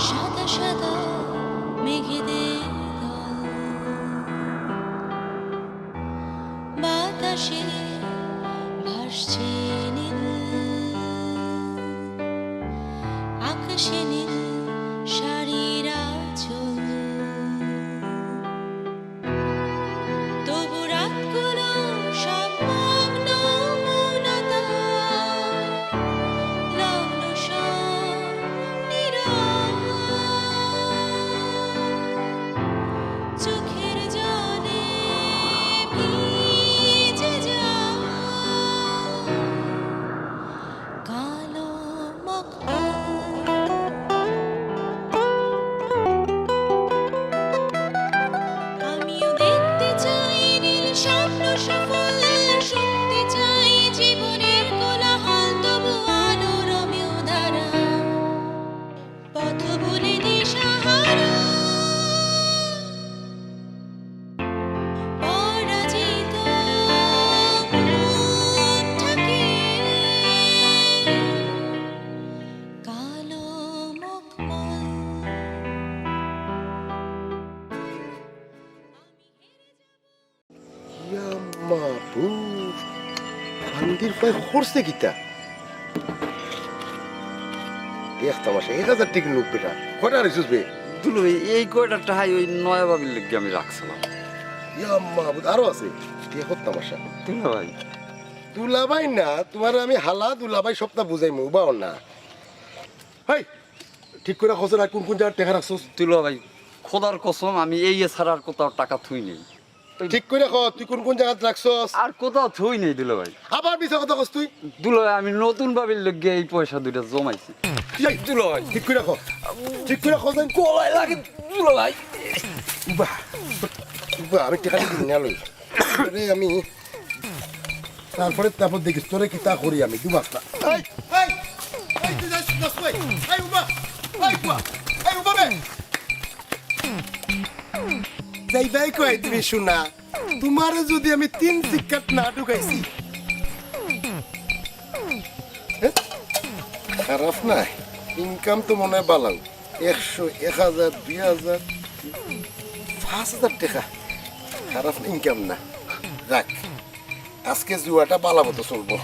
সাদা সাদা মেঘেদের দল, বাতাসে ভাসছে নীল, আকাশে নীল শাড়ির আঁচল। তবু রাতগুলো সব মগ্ন মৌনতা, লগ্ন সব নীরব। চোখের জলে ভিজে যায় কালো মখমল। আমিও দেখতে চাই নীল স্বপ্ন সফল, শুনতে চাই জীবনের কোলাহল, তবু আলোরমে উদারা পথ ভুলে দিশাহারা। পরাজিত মনটাকে কালো মখমল। ইয়া মাবুদ, ফান্দির পায়ে খরচে কিতা দেখ তামাশা 1000 টাকা নোট বেটা কটা রেছিস বে? দুলো ভাই এই কয়টা টাহাই ওই নয়া বাবির লেগে আমি রাখছিলাম। ইয়া মাবুদ আরো আছে দেখ তামাশা। দুলো ভাই দুলাভাই না তোমার আমি হালা দুলাভাই সপ্তাহ বুঝাইমু বাও না। হাই ঠিক করে খসে রাখ কোন কোন জায়গায় টাকা রাখছস। দুলো ভাই খোদার কসম আমি এই ছাড়ার কোথাও টাকা থুই নেই। ঠিক করে খ তুই কোন কোন জায়গায় রাখছস। আর কোথাও থুই নেই দুলো ভাই। আবার মিছা কথা কস তুই। দুলো ভাই আমি নতুন বাবির লেগে এই পয়সা দুইটা জমাইছি। এই দুলো ভাই ঠিক করে খ, ঠিক করে খসেন কলাই লাগে দুলো ভাই। বাহ বাহ আমি টাকা দিই না লই আরে আমি তারপর দেখিস তোরে কি তা করি আমি দু বাস্তা। এই এই এই তুই যাস দস কই এই উবা এই উবা এই উবা বে যাই কই তুমি শোনা তোমারে যদি আমি 3 সিকাট না ঢুকাইছি খারাপ না ইনকাম তো মনে হয় বালাও 100 1000 2000 5000 টাকা খারাপ ইনকাম না। রাখ আজকে জুয়াটা বালা মতো চলবো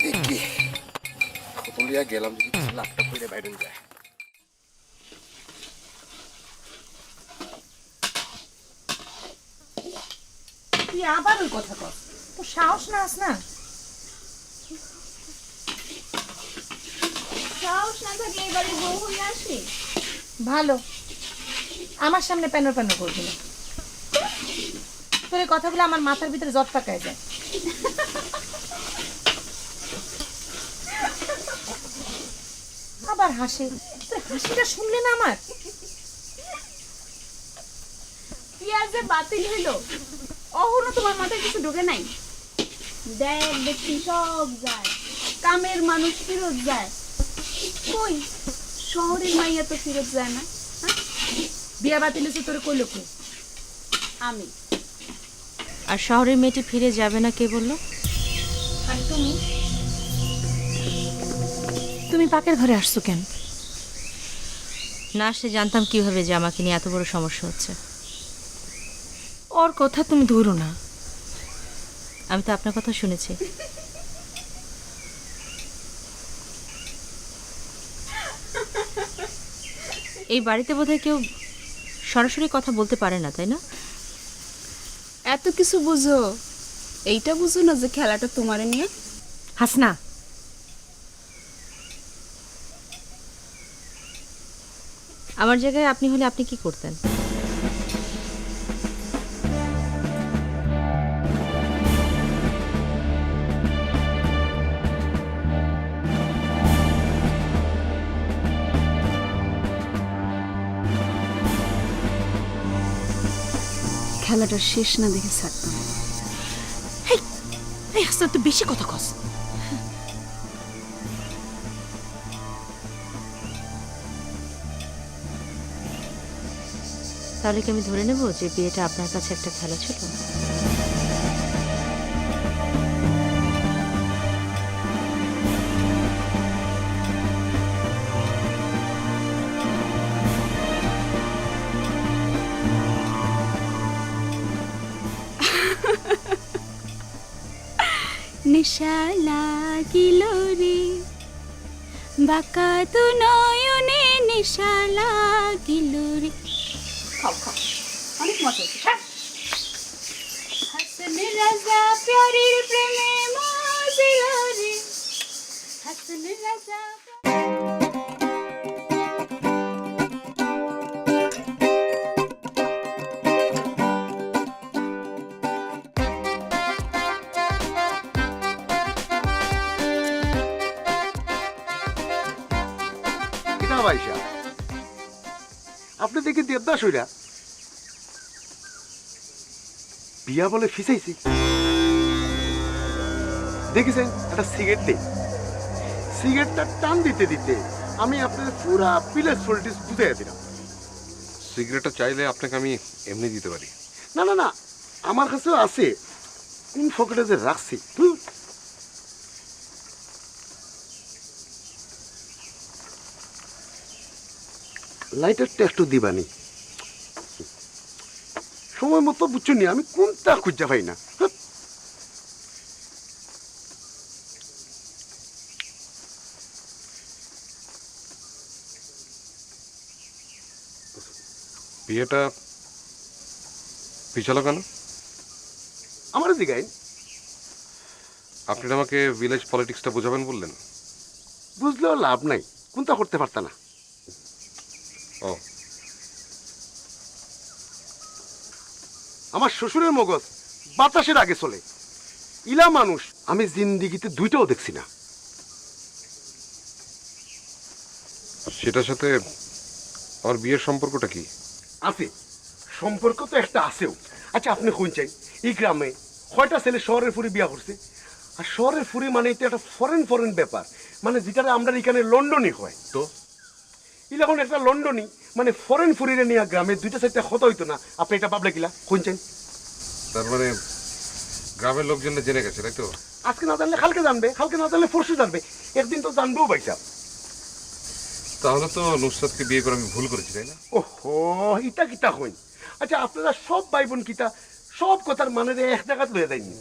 দেখি কতলিয়া গেলাম যদি 2 লাখ টাকা করে বাইরে যায়। তুই আবার ওই কথা কর, তোর সাহস না আস না। সাহস না থাকলে এবারে বউ হয়ে আসি। ভালো, আমার সামনে প্যানর প্যানর করবি না। তোর এই কথাগুলো আমার মাথার ভিতরে জট পাকায় যায়। আবার হাসে, তোর হাসিটা শুনলে না আমার কি আর যে বাতিল হইলো, অহনো তোমার মাথায় কিছু ঢোকে নাই। দেখ দেখছি সব যায়, কামের মানুষ ফিরত যায়, কই শহরের মাইয়া তো ফিরত যায় না। বিয়া বাতিল হয়েছে তোরে কইলো কে? আমি আর শহরের মেয়েটি ফিরে যাবে না কে বললো? আর তুমি তুমি পাকের ঘরে আসছো কেন? না আসলে জানতাম কিভাবে যে আমাকে নিয়ে এত বড় সমস্যা হচ্ছে। ওর কথা তুমি ধরো না। আমি তো আপনার কথা শুনেছি। এই বাড়িতে বোধহয় কেউ সরাসরি কথা বলতে পারে না, তাই না? এত কিছু বুঝো, এইটা বুঝো না যে খেলাটা তোমারে নিয়ে। হাসনা, আমার জায়গায় আপনি হলে আপনি কি করতেন? খেলাটা শেষ না দেখে ছাড়তাম। এই হাসনা তুই বেশি কথা কস। তাহলে কি আমি ধরে নেব যে বিয়েটা আপনার কাছে একটা খেলা ছিল? নেশা লাগিল রে, বাঁকা তু নয়নে নেশা লাগিল রে। খাও খাও, অনেক মজা হচ্ছে। হাসন রাজা প্যারির প্রেমে মজিল রে, হাসন রাজা। কিনা ভাইসা আপনি দেখি দেবদাস হইরা বিয়া বলে ফিসাইছি। দেখেছেন একটা সিগারেট দে, সিগারেটটা টান দিতে দিতে আমি আপনার পুরা পিলের সোলটিস বুঝাইয়া দিলাম। সিগারেটটা চাইলে আপনাকে আমি এমনি দিতে পারি। না না না, আমার কাছেও আছে, কোন পকেটে যে রাখছি। ধুর। লাইটারটা একটু দিবানি, সময় মতো বুঝছো নি, আমি কোনটা খুঁজা পাই না। হ্যাঁ। বিয়েটা পিছালো কেন? আমার দিকে আপনি না আমাকে ভিলেজ পলিটিক্সটা বোঝাবেন বললেন। বুঝলেও লাভ নাই, কোনটা করতে পারতা না। ও, আমার শ্বশুরের মগজ বাতাসের আগে চলে, ইলা মানুষ আমি জিন্দিগিতে দুইটাও দেখছি না। সেটার সাথে আমার বিয়ের সম্পর্কটা কি? আছে সম্পর্ক তো একটা আছেও। আচ্ছা আপনি শুনছেন এই গ্রামে কয়টা ছেলে শহরের ফুরি বিয়া করছে? আর শহরের ফুরি মানে এটা একটা ফরেন ফরেন ব্যাপার, মানে যেটা আমরা এখানে লন্ডনই হয়। তো এখন একটা লন্ডনই মানে ফরেন ফুরিরে নিয়ে গ্রামে দুইটা চারটা ক্ষত হইতো না। আপনি এটা ভাবলে কিলা শুনছেন? তার মানে গ্রামের লোকজনে জেনে গেছে, তাই তো? আজকে না জানলে কালকে জানবে, কালকে না জানলে পরশু জানবে, একদিন তো জানবেও ভাইসা। তাহলে তো নুসরাতকে বিয়ে করে আমি ভুল করেছি, তাই না? ওহো, ইটা কিতা হইন। আচ্ছা আপনারা সব ভাই বোন কিতা সব কথার মানে এক জায়গাত লয়ে যায়নি।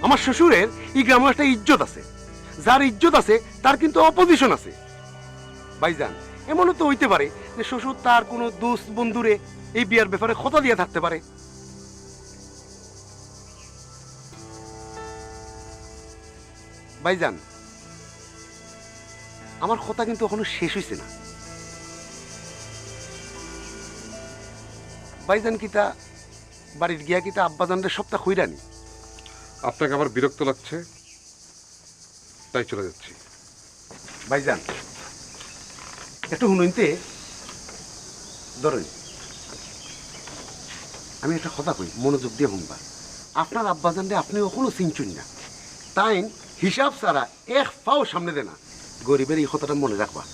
আমার শ্বশুরের এই গ্রামে একটা ইজ্জত আছে, যার ইজ্জত আছে তার কিন্তু অপোজিশন আছে। ভাইজান এমনও তো হইতে পারে যে শ্বশুর তার কোনো দোস্ত বন্ধুরে এই বিয়ার ব্যাপারে কথা দিয়ে থাকতে পারে। ভাইজান আমার কথা কিন্তু এখনো শেষ হয়েছে না। ভাইজান কিতা বাড়ির গিয়া কিতা আব্বাজানদের সপ্তাহ কইরানি? আপনাকে আমার বিরক্ত লাগছে, তাই চলে যাচ্ছি। ভাইজান একটু শুনুনতে ধরেন, আমি একটা কথা কই, মনোযোগ দিয়ে শুনবা। আপনার আব্বাজানরে আপনি কখনো চিনচুন না, তাই হিসাব ছাড়া এক পাও সামনে দেনা। গরিবের এই কথাটা মনে রাখবা।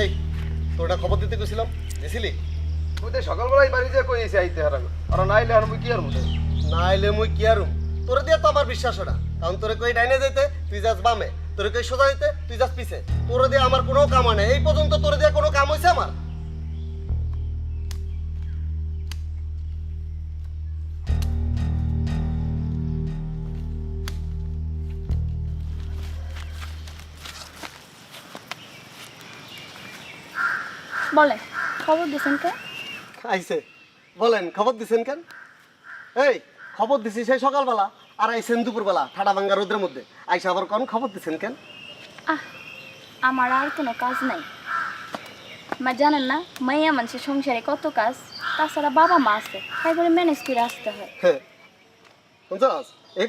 এই তোরা খবর দিতে গেছিলাম, দিছিলি? ওই তো সকালবেলায় বাড়ি যে কইছে আইতে হারাম আর নাইলে আর মুই কি আর মুতে নাইলে মুই কি আরুম? তোরে দিয়ে তো আমার বিশ্বাস না, কারণ তোরে কই ডাইনে যাইতে তুই যাস বামে, তোরে কই সোজা হইতে তুই যাস পিছে। তোরে দিয়ে আমার কোনো কাম হয় না, এই পর্যন্ত তোরে দিয়ে কোনো কাম হইছে আমার? বলে খবর দিছেন কে? আইছে বলেন, খবর দিছেন কেন? এই খবর দিছি সেই সকালবেলা, আর আইসেন দুপুরবেলা ঠাডা ভাঙ্গা রোদের মধ্যে আইসা আবার কোন খবর দিচ্ছেন কেন? আহ আমার আর কোনো কাজ নাই। মা জানেন না, মাইয়া মানুষের সংসারে কত কাজ, তাছাড়া বাবা মা আছে, তাই করে ম্যানেজ করে আসতে হয়। বুঝছস? এই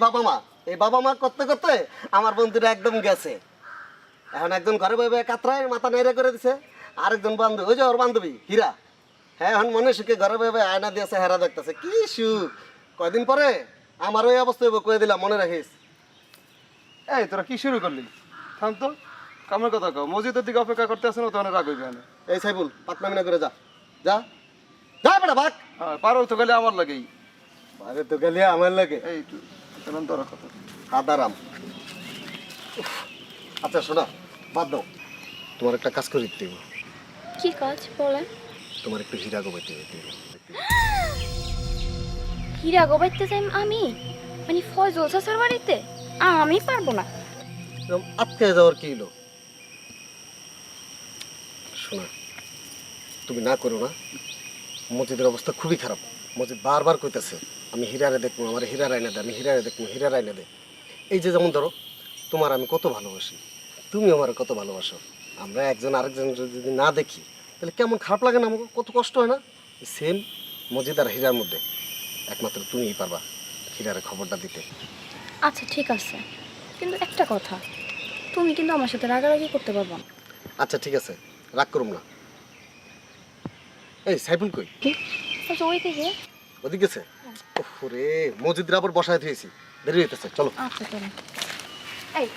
বাবা মা করতে করতে আমার বন্ধুরা একদম গেছে। এখন একজন ঘরে বসে কাতরায় মাথা নেড়ে করে দিছে, আরেকজন বান্ধবী, ওই যে ওর বান্ধবী হীরা, হ্যাঁ এখন মনে সুখে ঘরে বসে আয়না দিয়েছে, হেরা দেখতেছে, কি সুখ। কয়দিন পরে আমার ওই অবস্থা হইব, কয়ে দিলাম, মনে রাখিস। এই তোরা কি শুরু করলি? থাম তো, কামের কথা কও। মসজিদের দিকে অপেক্ষা করতে আসে না, তখন রাগ হইবে না। এই সাইবুল পাকনামি না করে যা যা যা বেটা ভাগ। হ্যাঁ, পারো তো গেলে আমার লাগেই। আরে তো গেলে আমার লাগে এই একটু এখন তোর কথা। আদারাম। আচ্ছা শোনা, বাদ দাও, তোমার একটা কাজ করে দিতে হইব। কি কাজ বলেন? তোমার একটু হীরা গোবাইতে দিতে হইব। হীরা গোবাইতে যাই আমি? মানে ফয়জল চাচার বাড়িতে? আমি পারবো না। এরকম আটকে যাওয়ার কি হলো? শোনা, তুমি না করো না। মসজিদের অবস্থা খুবই খারাপ। মসজিদ বারবার কইতেছে আমি হীরারে দেখবো, আমার হীরা রাইনা দে, আমি হীরারে দেখবো, হীরা রাইনা দে। এই যে যেমন ধরো, তোমার আমি কত ভালোবাসি, তুমি আমার কত ভালোবাসো। আমরা একজন আরেকজন যদি না দেখি তাহলে কেমন খারাপ লাগে না, আমাকে কত কষ্ট হয় না? সেম মসজিদ আর হীরার মধ্যে একমাত্র তুমিই পারবা হীরারে খবরটা দিতে। আচ্ছা ঠিক আছে, কিন্তু একটা কথা, তুমি কিন্তু আমার সাথে রাগারাগি করতে পারবা না। আচ্ছা ঠিক আছে, রাগ করুম না। এই সাইফুল কই? আচ্ছা ওই থেকে। ওদিক গেছে? ওরে মসজিদের আবার বসায় দিয়েছি, দেরি হইতেছে, চলো। আচ্ছা চলো। এই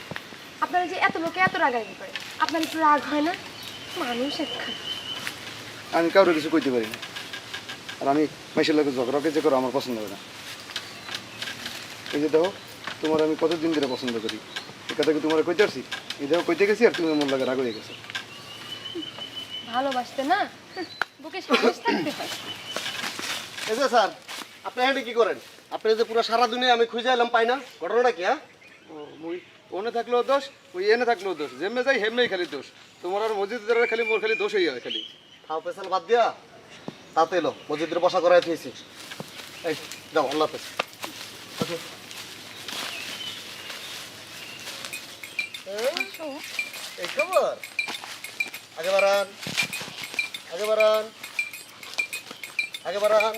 আপনারা যে এত লোকে এত রাগারাগি করে, আপনার একটু রাগ হয় না? মানুষ একটা। আমি কারোর কিছু কইতে পারি না, আর আমি মাইশের লোকের ঝগড়াকে যে করো আমার পছন্দ হয় না। এই যে দেখো, তোমার আমি কতদিন ধরে পছন্দ করি, এই কথা কি তোমার কইতে পারছি? এই দেখো কইতে গেছি আর তুমি মন লাগে রাগ হয়ে গেছো। ভালোবাসতে না বুকে সাহস থাকতে হয়। এই যে স্যার, আপনি এখানে কি করেন? আপনি যে পুরো সারা দুনিয়া আমি খুঁজে এলাম, পাই না, ঘটনাটা কি? হ্যাঁ, ও মুই ওনে থাকলেও দোষ, ওই এনে থাকলেও দোষ, যেমনে যাই হেমনেই খালি দোষ। তোমার আর মসজিদের খালি মোর খালি দোষই হয় খালি। খাও পেছাল বাদ দিয়া তাতে এলো, মসজিদের বসা করাই দিয়েছি। এই যাও, আল্লাহ হাফেজ। এই খবর, আগে বাড়ান, আগে বাড়ান, আগে বাড়ান।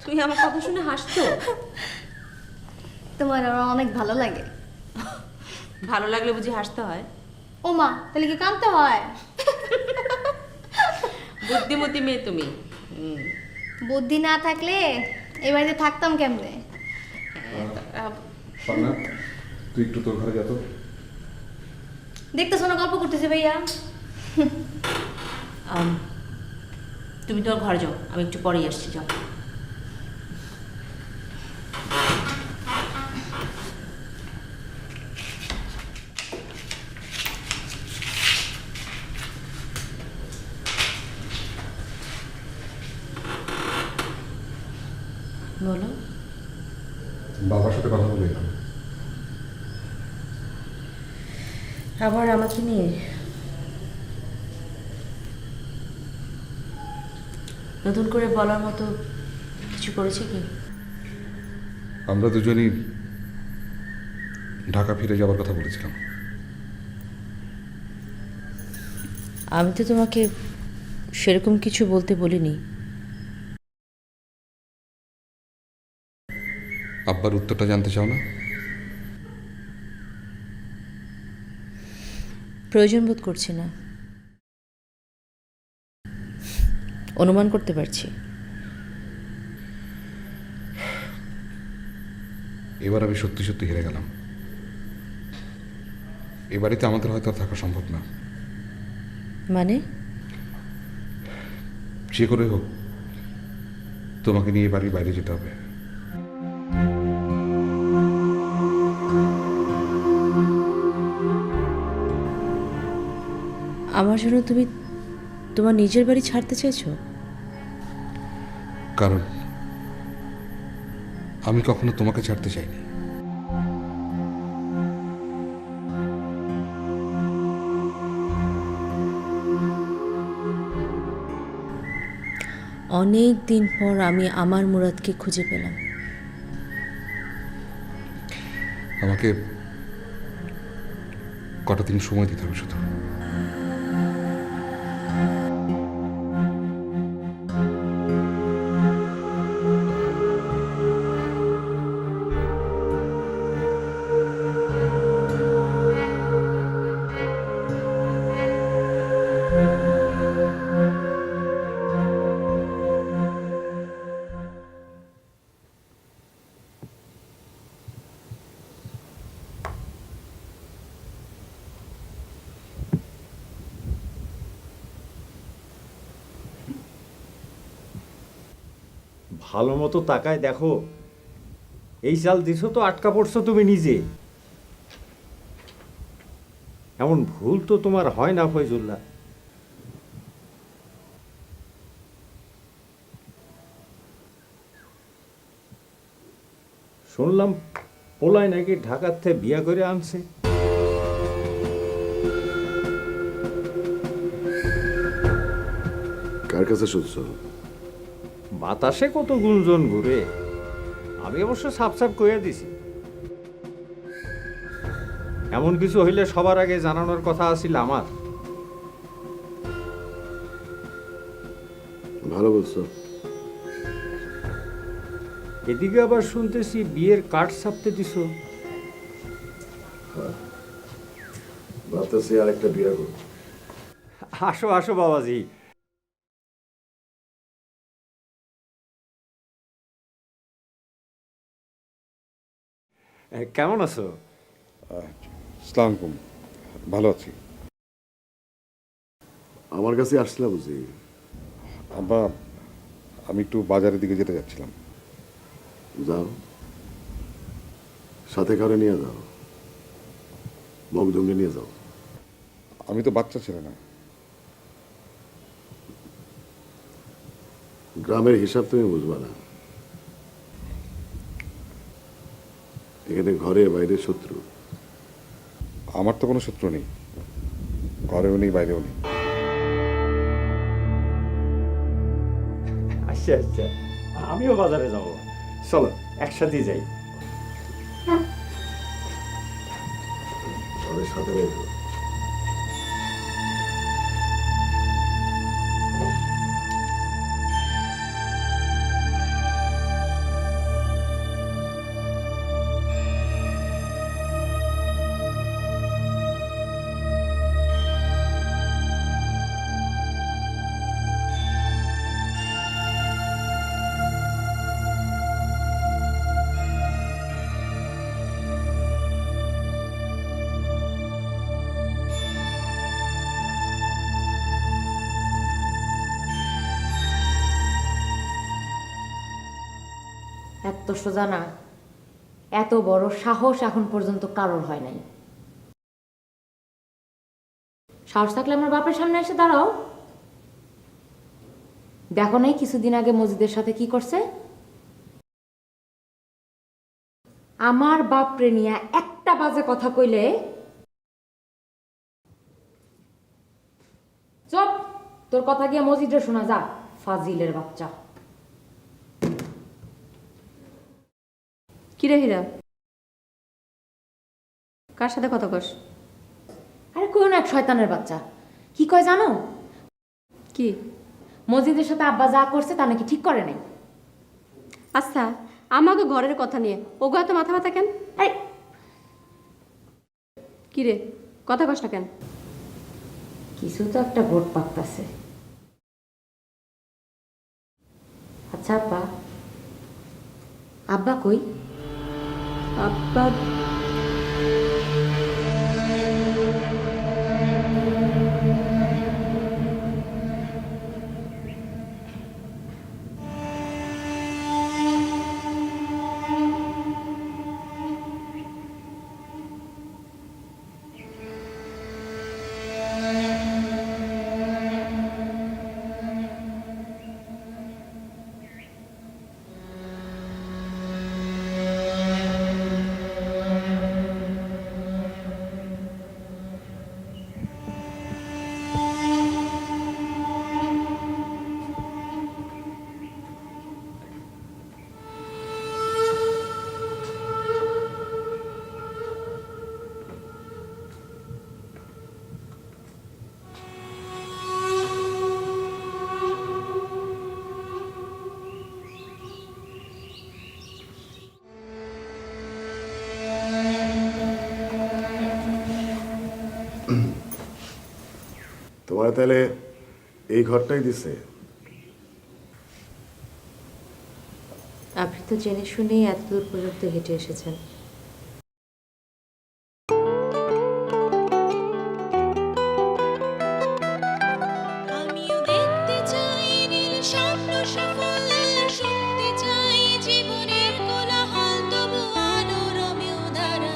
তুমি আমার কথা শুনে হাসছো? তোমার আমার অনেক ভালো লাগে। ভালো লাগলে বুঝি হাসতে হয়? ও মা, তাহলে কি কাঁদতে হয়? বুদ্ধিমতী মেয়ে তুমি। বুদ্ধি না থাকলে এই বাড়িতে থাকতাম কেমনে? তুই একটু তোর ঘরে যা তো। দেখতেছো না গল্প করতেছে ভাইয়া? তুমি তোমার ঘরে যাও, আমি একটু পরেই আসছি, যাও। বলো। বাবার সাথে কথা বলে এলাম। আবার আমাকে নিয়ে? নতুন করে বলার মতো কিছু করেছে কি? আমরা দুজনই ঢাকা ফিরে যাওয়ার কথা বলেছিলাম। আমি তো তোমাকে সেরকম কিছু বলতে বলিনি। আব্বার উত্তরটা জানতে চাও না? প্রয়োজন বোধ করছি না, অনুমান করতে পারছি। এবার আমি সত্যি সত্যি হেরে গেলাম। এ বাড়িতে আমাদের হয়তো আর থাকা সম্ভব না। মানে? যে করে হোক তোমাকে নিয়ে বাড়ির বাইরে যেতে হবে। আমার জন্য তুমি তোমার নিজের বাড়ি ছাড়তে চাইছো? কারণ আমি কখনো তোমাকে ছাড়তে চাইনি। অনেক দিন পর আমি আমার মুরাদকে খুঁজে পেলাম। আমাকে কটা দিন সময় দিতে হবে শুধু। ভালো মতো তাকায় দেখো, এই চাল দিছো তো আটকা পড়ছো তুমি নিজে। এমন ভুল তো তোমার হয় না ফয়জুল্লাহ। শুনলাম পোলায় নাকি ঢাকার থেকে বিয়া করে আনছে। কার কাছে শুনছো? বাতাসে কত গুঞ্জন ঘুরে, আমি অবশ্য সাপ সাপ কইয়া দিছি। এমন কিছু হইলে সবার আগে জানানোর কথা আছিল আমার। ভালো বলছো। এদিকে আবার শুনতেছি বিয়ের কার্ড ছাপতে দিছো। ভাবতেছি আর একটা বিয়ে করবো। আসো আসো বাবাজি। কেমন আছো? আসসালামু আলাইকুম। ভালো আছি। আমার কাছে আসছিলাম বুঝি? আব্বা, আমি একটু বাজারের দিকে যেতে যাচ্ছিলাম। যাও, সাথে কারে নিয়ে যাও, মগদুমকে নিয়ে যাও। আমি তো বাচ্চা ছেলে না। গ্রামের হিসাব তুমি বুঝবা না। এখানে ঘরে বাইরে শত্রু। আমার তো কোনো শত্রু নেই, ঘরেও নেই বাইরেও নেই। আচ্ছা আচ্ছা, আমিও বাজারে যাব, চলো একসাথেই যাই। ঘরের সাথে রেখো। এত সোজা না, এত বড় সাহস এখন পর্যন্ত কারোর হয় নাই। সাহস থাকলে আমার বাপের সামনে এসে দাঁড়াও। দেখো নাই কিছুদিন আগে মসজিদের সাথে কি করছে? আমার বাপরে নিয়ে একটা বাজে কথা কইলে চুপ, তোর কথা গিয়ে মসজিদে শোনা যা, ফাজিলের বাচ্চা। কিরে হীরা, কার সাথে কথা কস? আরে কোন এক শয়তানের বাচ্চা কি কয় জানো? কি? মসজিদের সাথে আব্বা যা করছে তা নাকি ঠিক করে নাই। আচ্ছা, আমাকে ঘরের কথা নিয়ে ওগো এত মাথা ব্যথা কেন? এই কিরে, কথা কস না কেন? কিছু তো একটা ভোট পাকতাছে। আচ্ছা আব্বা, আব্বা কই? আব্বা তোমার তাহলে এই ঘরটাই দিছে? আপনি তো জেনে শুনেই এত দূর পর্যন্ত হেঁটে এসেছেন। আমিও দেখতে চাই নীল স্বপ্ন সফল, শুনতে চাই জীবনের কোলাহল, তবু আলোরমে উদারা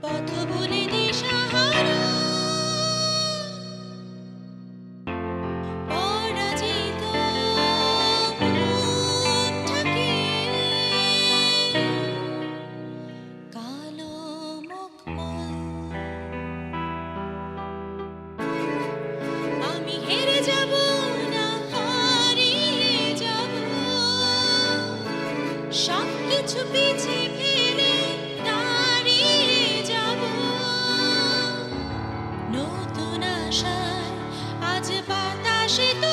পথ বলে দিশাহারা। পরাজিত মনটাকে কালো মখমল। আমি হেরে যাব না হারিয়ে যাব, সব কিছু পিছে ফেলে দাঁড়িয়ে যাব। নতুন আশায় আজ বাতাসে তো